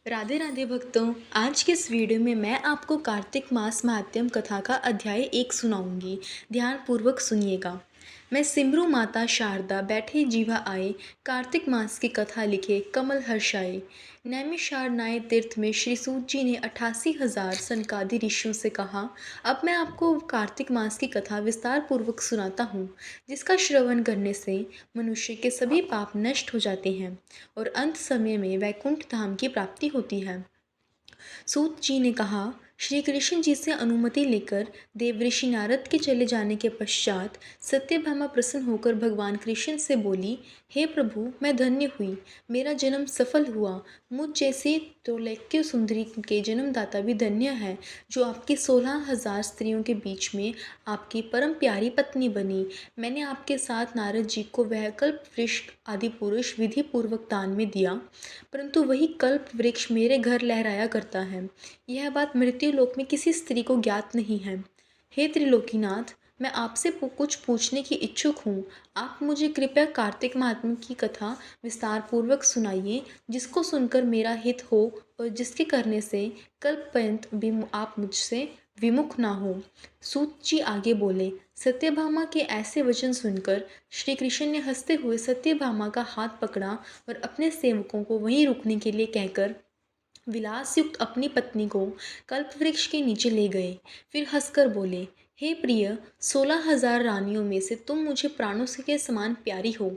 राधे राधे भक्तों। आज के इस वीडियो में मैं आपको कार्तिक मास महात्म्य कथा का अध्याय 1 सुनाऊंगी। ध्यान पूर्वक सुनिएगा। मैं सिमरू माता शारदा बैठे जीवा आए, कार्तिक मास की कथा लिखे कमल हर्षाए। नैमिषार नाय तीर्थ में श्री सूत जी ने 88,000 सनकादि ऋषियों से कहा, अब मैं आपको कार्तिक मास की कथा विस्तार पूर्वक सुनाता हूँ, जिसका श्रवण करने से मनुष्य के सभी पाप नष्ट हो जाते हैं और अंत समय में वैकुंठ धाम की प्राप्ति होती है। सूत जी ने कहा, श्री कृष्ण जी से अनुमति लेकर देवऋषि नारद के चले जाने के पश्चात सत्यभामा प्रसन्न होकर भगवान कृष्ण से बोली, हे प्रभु, मैं धन्य हुई, मेरा जन्म सफल हुआ। मुझ जैसी त्रैलोक्य सुंदरी के जन्मदाता भी धन्य है, जो आपकी 16,000 स्त्रियों के बीच में आपकी परम प्यारी पत्नी बनी। मैंने आपके साथ नारद जी को वह कल्प वृक्ष आदि पुरुष विधि पूर्वक दान में दिया, परंतु वही कल्प वृक्ष मेरे घर लहराया करता है। यह बात मृत्यु लोक में किसी स्त्री को ज्ञात नहीं है। हे त्रिलोकीनाथ, मैं आपसे कुछ पूछने की इच्छुक हूँ। आप मुझे कृपया कार्तिक महात्म्य की कथा विस्तार पूर्वक सुनाइए, जिसको सुनकर मेरा हित हो और जिसके करने से कल्प पर्यंत भी आप मुझसे विमुख ना हो। सूत जी आगे बोले, सत्यभामा के ऐसे वचन सुनकर श्री कृष्ण ने हंसते हुए सत्यभामा का हाथ पकड़ा और अपने सेवकों को वहीं रुकने के लिए कहकर विलास युक्त अपनी पत्नी को कल्पवृक्ष के नीचे ले गए। फिर हंसकर बोले, हे प्रिय, 16,000 रानियों में से तुम मुझे प्राणों से के समान प्यारी हो।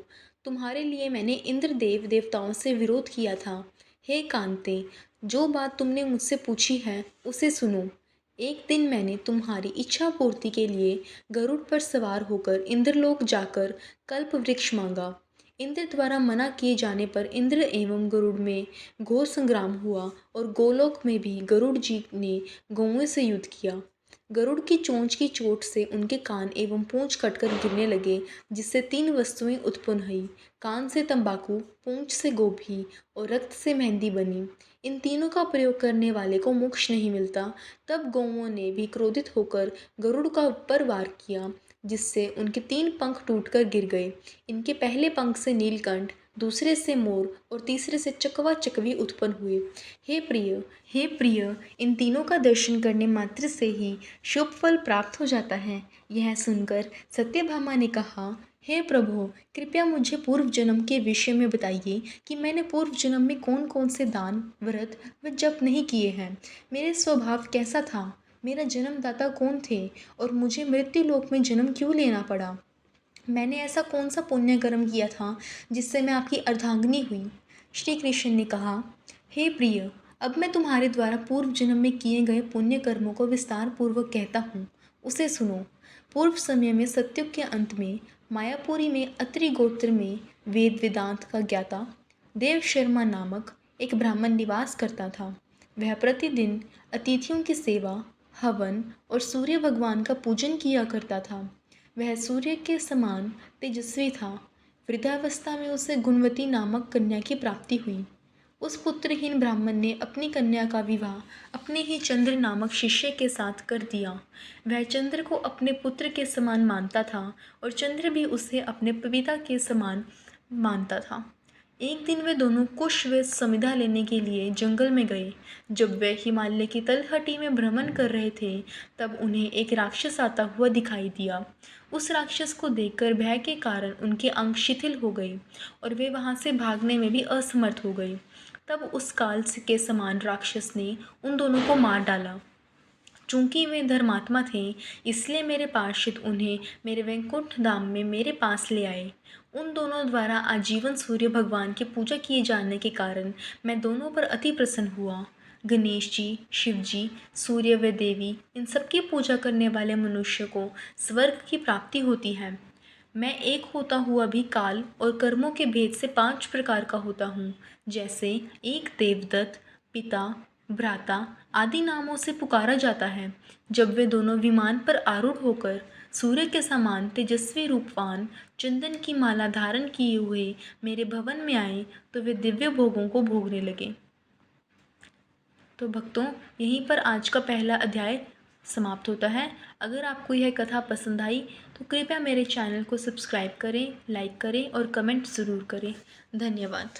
तुम्हारे लिए मैंने इंद्र देवताओं से विरोध किया था। हे कांते, जो बात तुमने मुझसे पूछी है उसे सुनो। एक दिन मैंने तुम्हारी इच्छा पूर्ति के लिए गरुड़ पर सवार होकर इंद्रलोक जाकर कल्प वृक्ष मांगा। इंद्र द्वारा मना किए जाने पर इंद्र एवं गरुड़ में घोर संग्राम हुआ और गोलोक में भी गरुड़ जी ने गौओं से युद्ध किया। गरुड़ की चोंच की चोट से उनके कान एवं पूंछ कटकर गिरने लगे, जिससे 3 वस्तुएं उत्पन्न हुई। कान से तंबाकू, पूंछ से गोभी और रक्त से मेहंदी बनी। इन तीनों का प्रयोग करने वाले को मोक्ष नहीं मिलता। तब गौओं ने भी क्रोधित होकर गरुड़ का पर वार किया, जिससे उनके 3 पंख टूटकर गिर गए। इनके पहले पंख से नीलकंठ, दूसरे से मोर और तीसरे से चकवा चकवी उत्पन्न हुए। हे प्रिय, इन तीनों का दर्शन करने मात्र से ही शुभ फल प्राप्त हो जाता है। यह सुनकर सत्यभामा ने कहा, हे प्रभु, कृपया मुझे पूर्व जन्म के विषय में बताइए कि मैंने पूर्व जन्म में कौन कौन से दान, व्रत व जप नहीं किए हैं। मेरे स्वभाव कैसा था, मेरा जन्मदाता कौन थे और मुझे मृत्यु लोक में जन्म क्यों लेना पड़ा। मैंने ऐसा कौन सा पुण्य कर्म किया था जिससे मैं आपकी अर्धांगिनी हुई। श्री कृष्ण ने कहा, हे प्रिय, अब मैं तुम्हारे द्वारा पूर्व जन्म में किए गए पुण्य कर्मों को विस्तार पूर्वक कहता हूँ, उसे सुनो। पूर्व समय में सत्युग के अंत में मायापुरी में अत्रि गोत्र में वेद वेदांत का ज्ञाता देव शर्मा नामक एक ब्राह्मण निवास करता था। वह प्रतिदिन अतिथियों की सेवा, हवन और सूर्य भगवान का पूजन किया करता था। वह सूर्य के समान तेजस्वी था। वृद्धावस्था में उसे गुणवती नामक कन्या की प्राप्ति हुई। उस पुत्रहीन ब्राह्मण ने अपनी कन्या का विवाह अपने ही चंद्र नामक शिष्य के साथ कर दिया। वह चंद्र को अपने पुत्र के समान मानता था और चंद्र भी उसे अपने पिता के समान मानता था। एक दिन वे दोनों कुश व समिधा लेने के लिए जंगल में गए। जब वे हिमालय की तलहटी में भ्रमण कर रहे थे, तब उन्हें एक राक्षस आता हुआ दिखाई दिया। उस राक्षस को देखकर भय के कारण उनके अंग शिथिल हो गए और वे वहां से भागने में भी असमर्थ हो गए। तब उस काल के समान राक्षस ने उन दोनों को मार डाला। चूंकि वे धर्मात्मा थे, इसलिए मेरे पार्षद उन्हें मेरे वैकुंठ धाम में मेरे पास ले आए। उन दोनों द्वारा आजीवन सूर्य भगवान की पूजा किए जाने के कारण मैं दोनों पर अति प्रसन्न हुआ। गणेश जी, शिव जी, सूर्य व देवी, इन सबकी पूजा करने वाले मनुष्य को स्वर्ग की प्राप्ति होती है। मैं एक होता हुआ भी काल और कर्मों के भेद से 5 प्रकार का होता हूँ। जैसे एक देवदत्त, पिता, भ्राता आदि नामों से पुकारा जाता है। जब वे दोनों विमान पर आरूढ़ होकर सूर्य के समान तेजस्वी रूपवान चंदन की माला धारण किए हुए मेरे भवन में आए, तो वे दिव्य भोगों को भोगने लगे। तो भक्तों, यहीं पर आज का पहला अध्याय समाप्त होता है। अगर आपको यह कथा पसंद आई तो कृपया मेरे चैनल को सब्सक्राइब करें, लाइक करें और कमेंट ज़रूर करें। धन्यवाद।